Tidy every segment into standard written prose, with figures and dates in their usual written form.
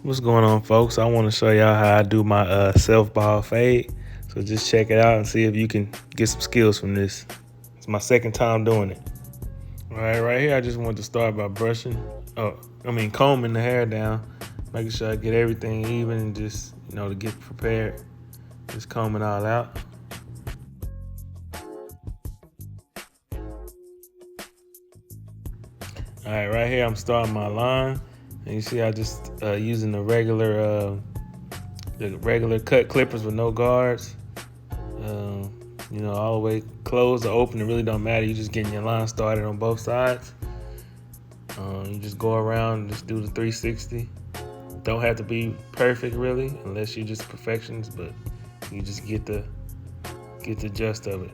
What's going on, folks? I want to show y'all how I do my self ball fade. So just check it out and see if you can get some skills from this. It's my second time doing it. All right here I just want to start by combing the hair down, making sure I get everything even and just, to get prepared. Just comb it all out. All right here I'm starting my line. And you see I just using the regular cut clippers with no guards. All the way closed or open, it really don't matter. You just getting your line started on both sides. You just go around and just do the 360. Don't have to be perfect really, unless you're just perfectionist, but you just get the gist of it.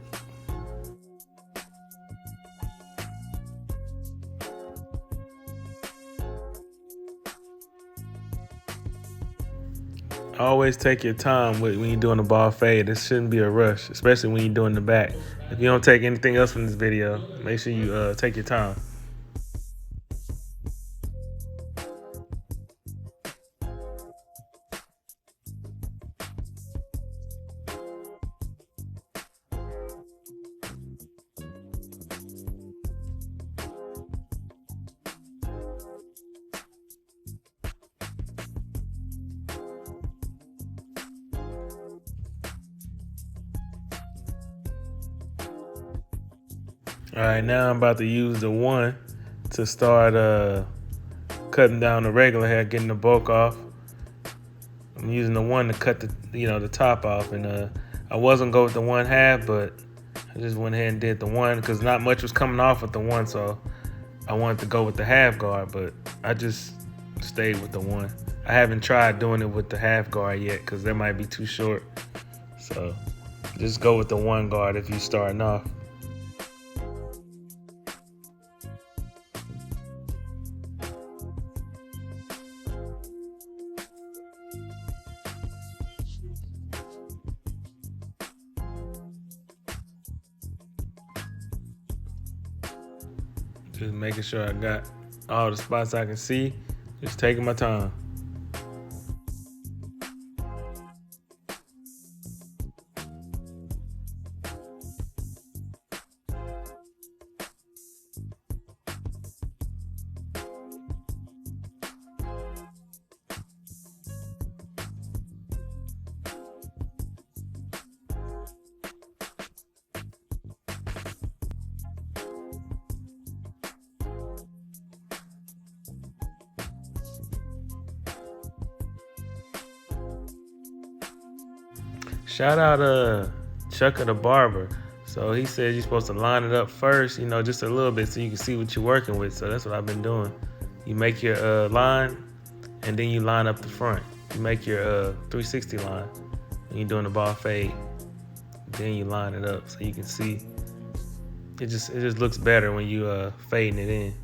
Always take your time when you're doing a ball fade. This shouldn't be a rush, especially when you're doing the back. If you don't take anything else from this video, make sure you take your time. All right, now I'm about to use the one to start cutting down the regular hair, getting the bulk off. I'm using the one to cut the top off, and I wasn't go with the 1/2, but I just went ahead and did the one because not much was coming off with the one, so I wanted to go with the half guard, but I just stayed with the one. I haven't tried doing it with the half guard yet because that might be too short. So just go with the one guard if you're starting off. Just making sure I got all the spots I can see. Just taking my time. Shout out Chuck the barber. So he said you're supposed to line it up first, just a little bit so you can see what you're working with. So that's what I've been doing. You make your line and then you line up the front. You make your 360 line when you're doing the ball fade. Then you line it up so you can see. It just looks better when you fading it in.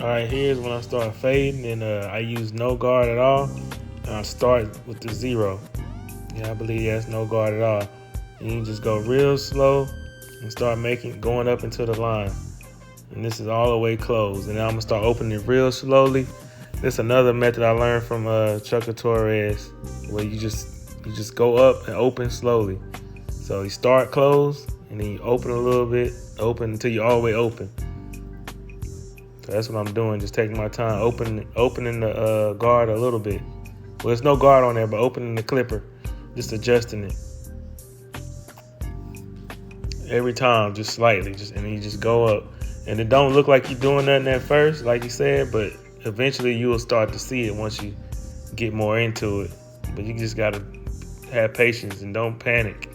All right, here's when I start fading, and I use no guard at all. And I start with the 0. Yeah, I believe that's no guard at all. And you just go real slow and start going up into the line. And this is all the way closed. And now I'm gonna start opening it real slowly. This is another method I learned from Chuck Torres, where you just go up and open slowly. So you start closed, and then you open a little bit, open until you're all the way open. So that's what I'm doing, just taking my time, opening the guard a little bit. Well, there's no guard on there, but opening the clipper, just adjusting it. Every time, just slightly, and then you just go up. And it don't look like you're doing nothing at first, like you said, but eventually you will start to see it once you get more into it. But you just gotta have patience and don't panic.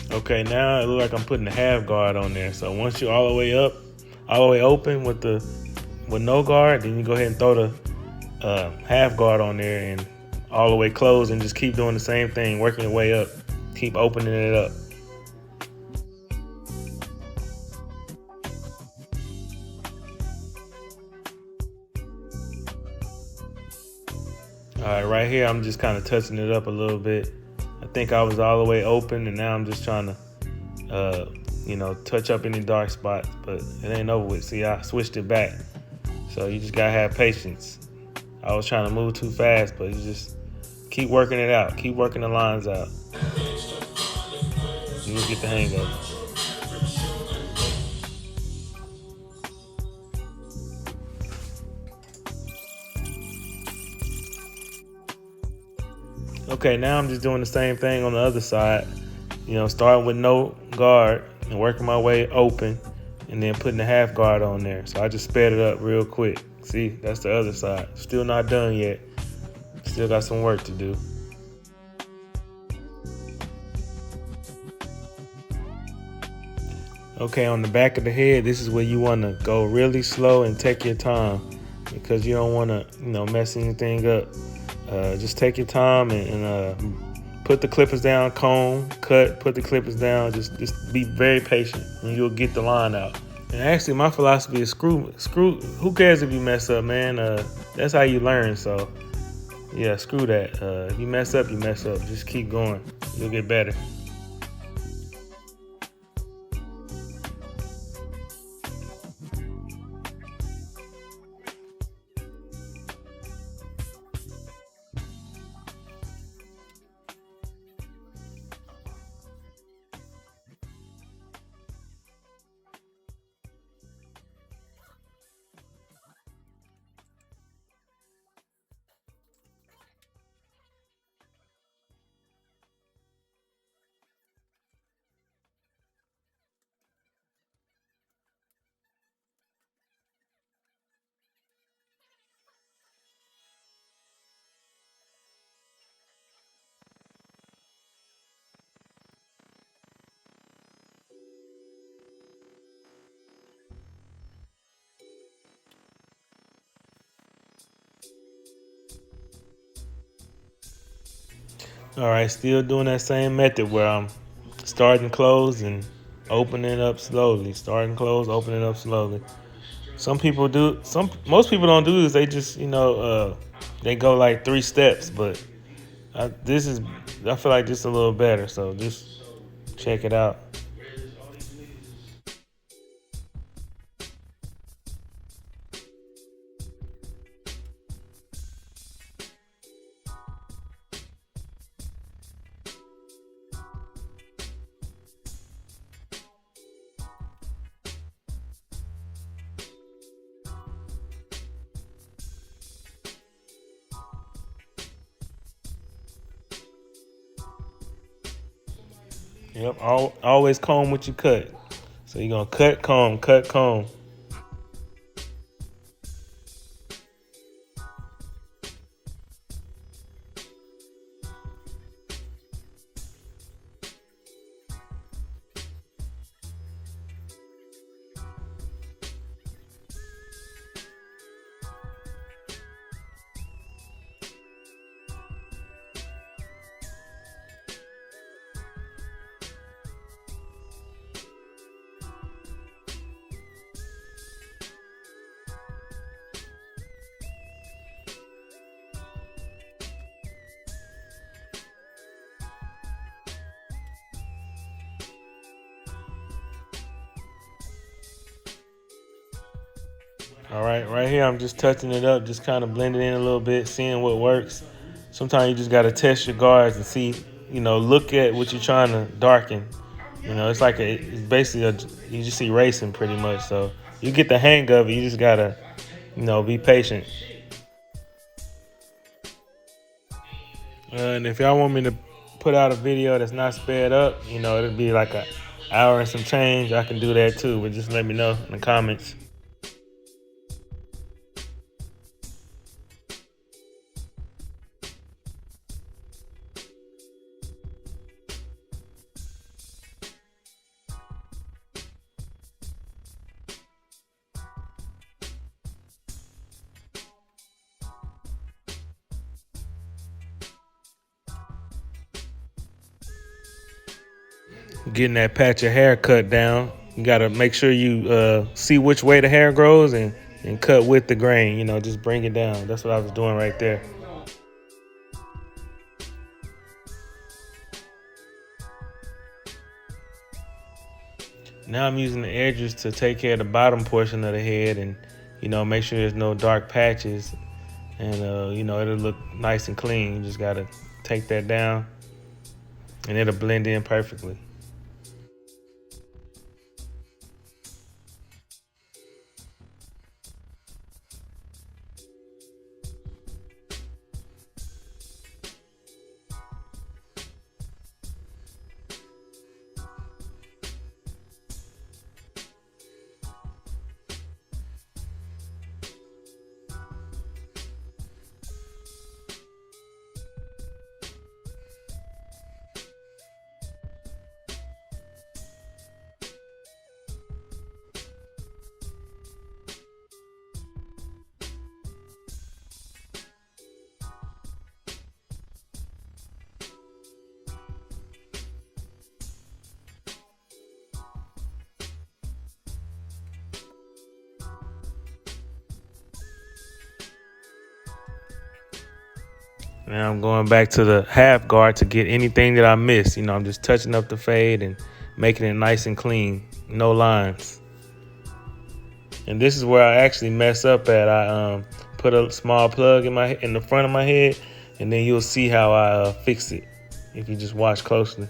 Okay, now it looks like I'm putting the half guard on there. So once you're all the way up, all the way open with no guard, then you go ahead and throw the half guard on there and all the way closed, and just keep doing the same thing, working your way up. Keep opening it up. All right, right here, I'm just kind of touching it up a little bit. I think I was all the way open, and now I'm just trying to, touch up any dark spots, but it ain't over with. See, I switched it back. So you just gotta have patience. I was trying to move too fast, but you just keep working it out. Keep working the lines out. You'll get the hang of it. Okay, now I'm just doing the same thing on the other side. Starting with no guard and working my way open, and then putting the half guard on there. So I just sped it up real quick. See, that's the other side. Still not done yet. Still got some work to do. Okay, on the back of the head, this is where you want to go really slow and take your time, because you don't want to, mess anything up. Just take your time and put the clippers down, comb, cut, put the clippers down. Just be very patient, and you'll get the line out. And actually, my philosophy is screw. Who cares if you mess up, man? That's how you learn. So, yeah, screw that. If you mess up, you mess up. Just keep going. You'll get better. All right, still doing that same method where I'm starting close and opening up slowly. Starting close, opening up slowly. Some people do. Most people don't do this. They just, they go like 3 steps. But I feel like this is a little better. So just check it out. Yep. Always comb what you cut. So you're gonna cut, comb, cut, comb. All right, right here I'm just touching it up, just kind of blending in a little bit, seeing what works. Sometimes you just gotta test your guards and see, look at what you're trying to darken. It's like it's basically you just erasing pretty much. So you get the hang of it. You just gotta, be patient. And if y'all want me to put out a video that's not sped up, it'll be like an hour and some change. I can do that too, but just let me know in the comments. Getting that patch of hair cut down, you gotta make sure you see which way the hair grows and cut with the grain. Just bring it down. That's what I was doing right there. Now I'm using the edges to take care of the bottom portion of the head and, make sure there's no dark patches and, it'll look nice and clean. You just got to take that down and it'll blend in perfectly. Now I'm going back to the half guard to get anything that I missed. I'm just touching up the fade and making it nice and clean, no lines. And this is where I actually mess up at. I put a small plug in the front of my head, and then you'll see how I fix it if you just watch closely.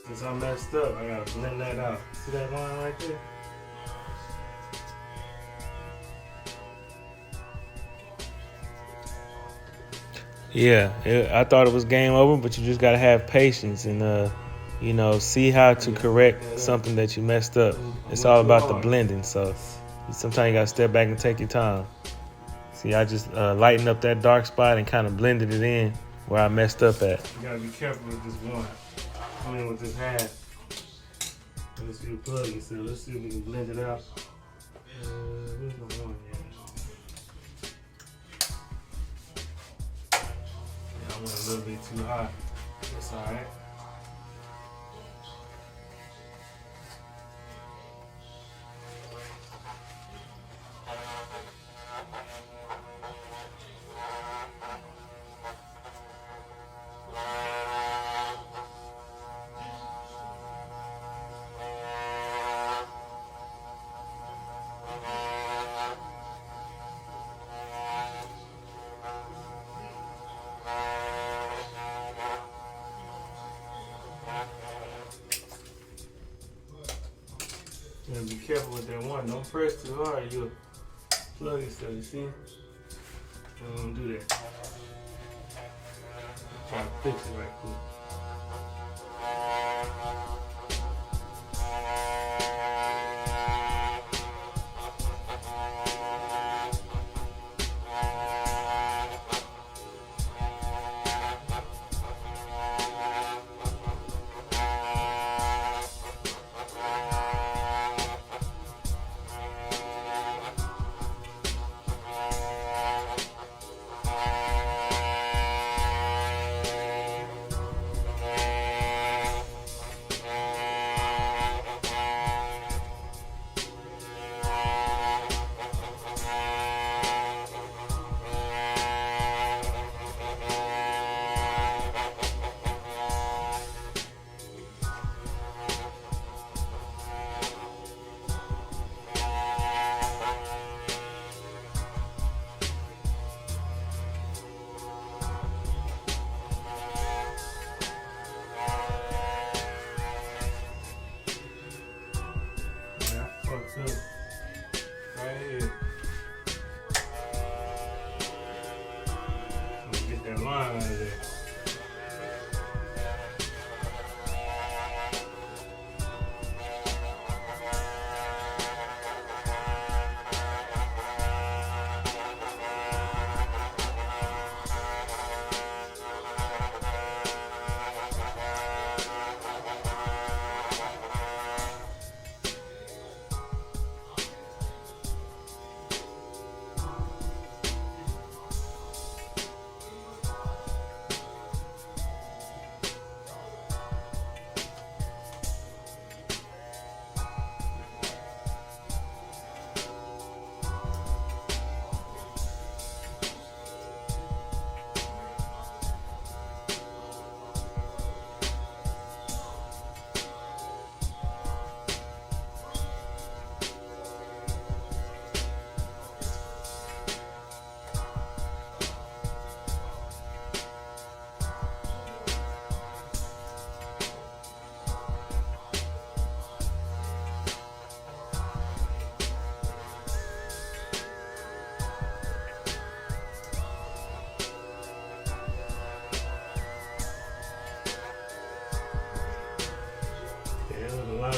Since I messed up, I gotta blend that out. See that line right there? Yeah, I thought it was game over, but you just gotta have patience and see how to correct something that you messed up. It's all about the blending, so sometimes you gotta step back and take your time. See, I just lightened up that dark spot and kind of blended it in where I messed up at. You gotta be careful with this one. With this half. Let's see the plug it. So let's see if we can blend it out. Where's my one? Yeah, I went a little bit too high. That's alright. And be careful with that one. Don't press too hard. You'll plug yourself, you see? Don't do that. Try to fix it right quick.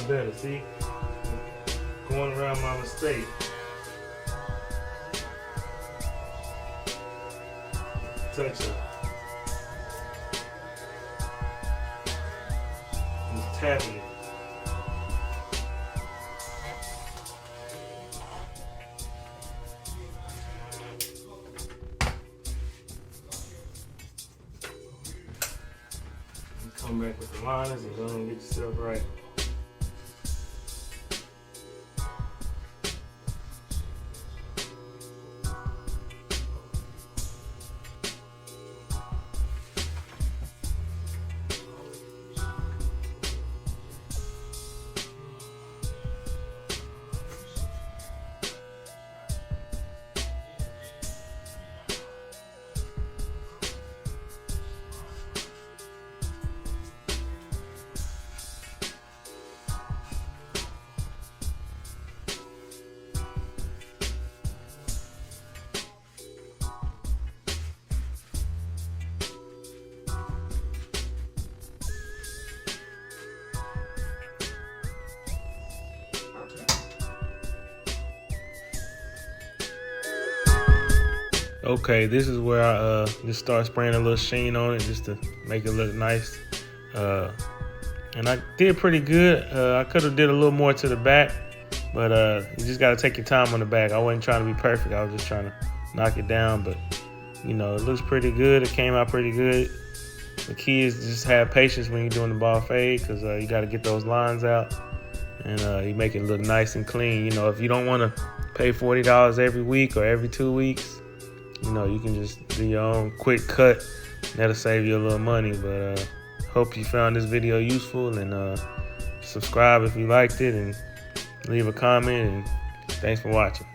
lot better. See? Going around my mistake. Touch it. Just tapping it. Come back with the liners and go and get yourself right. Okay, this is where I just start spraying a little sheen on it just to make it look nice. And I did pretty good. I could have did a little more to the back, but you just got to take your time on the back. I wasn't trying to be perfect. I was just trying to knock it down, but you know, it looks pretty good. It came out pretty good. The key is to just have patience when you're doing the ball fade, because you got to get those lines out and you make it look nice and clean. You know, if you don't want to pay $40 every week or every 2 weeks, you know, you can just do your own quick cut. That'll save you a little money. But hope you found this video useful, and subscribe if you liked it, and leave a comment, and thanks for watching.